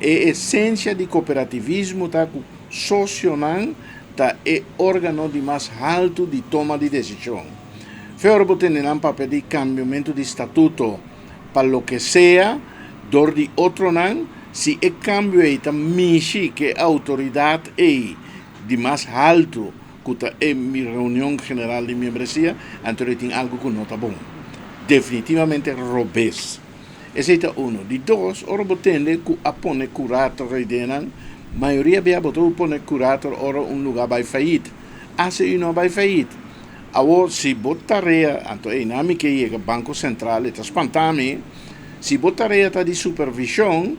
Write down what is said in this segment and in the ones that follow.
E essência de cooperativismo tá com socionan tá é órgão de mais alto de toma de decisão. Fora botar um papel de cambiamento de estatuto para lo que sea, dor de outro não, se é cambio aí tá mishi que a autoridade é de mais alto que é minha reunião general de membresia, então tem algo que não está bom. Definitivamente robês. Esse é um. De dois, ora botende que apone curator e denan, maioria bem botou pone curator ora um lugar vai faillite. Assim não vai faillite. Agora, se botaria, então é nami que é o Banco Central, está espantando, se botaria tá de supervisão,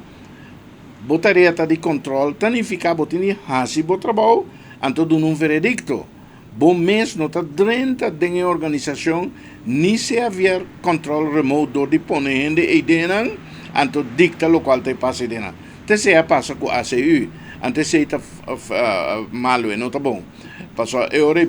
botaria tá de controle, tanificar botini hasi botrabau, então do um veredicto. Bom mês não está dentro da organização, nem se haver controle remoto de poner e denan, então dicta lo qual te passa denan. Te se passa com a ACU, antes se está malo e não está bom. Passou a hora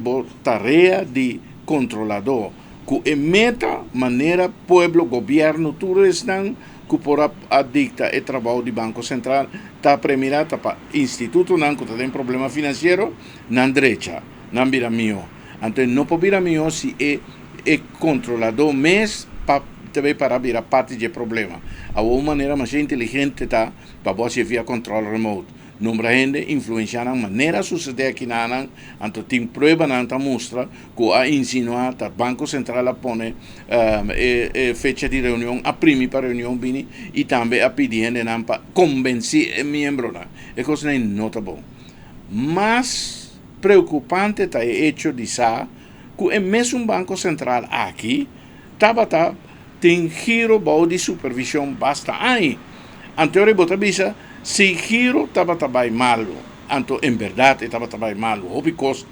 tarefa de controlador, que emeta maneira pueblo, governo, tudo estão que por a dicta e trabalho do Banco Central, está premiada para instituto não que tem problema financeiro, na direita, não vira mio. Então não pode virar mio se é controlador, mas também para virar parte do problema. A uma maneira mais inteligente tá para você via controle remoto. Nombra gente influenciar a maneira suceder aqui na Anang, então tem prova na mostra que a insinuar que o Banco Central põe fecha de reunião, a primi para reunião bini e também a pedir para convencer membro. É coisa não está bom. Mas preocupante está o hecho de sa que é mesmo Banco Central aqui tem giro bom de supervisão basta aí. Anterior bota bisa se giro estava malo, então em verdade estava malo, ou because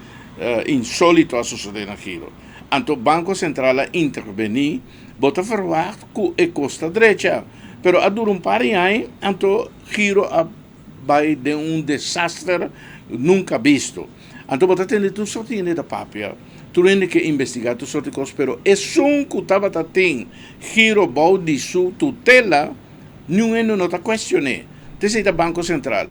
insólito a suceder na giro. Então o Banco Central intervenir, bota verwacht que é costa direita, pero a dura par de anos, então giro vai de desastre nunca visto. Então bota tem tudo sortindo da papel. Tu tem que investigar tudo sorte coisas, pero é só que estava tem giro bom de sua tutela, não está questionando. Te sei da Banco Central.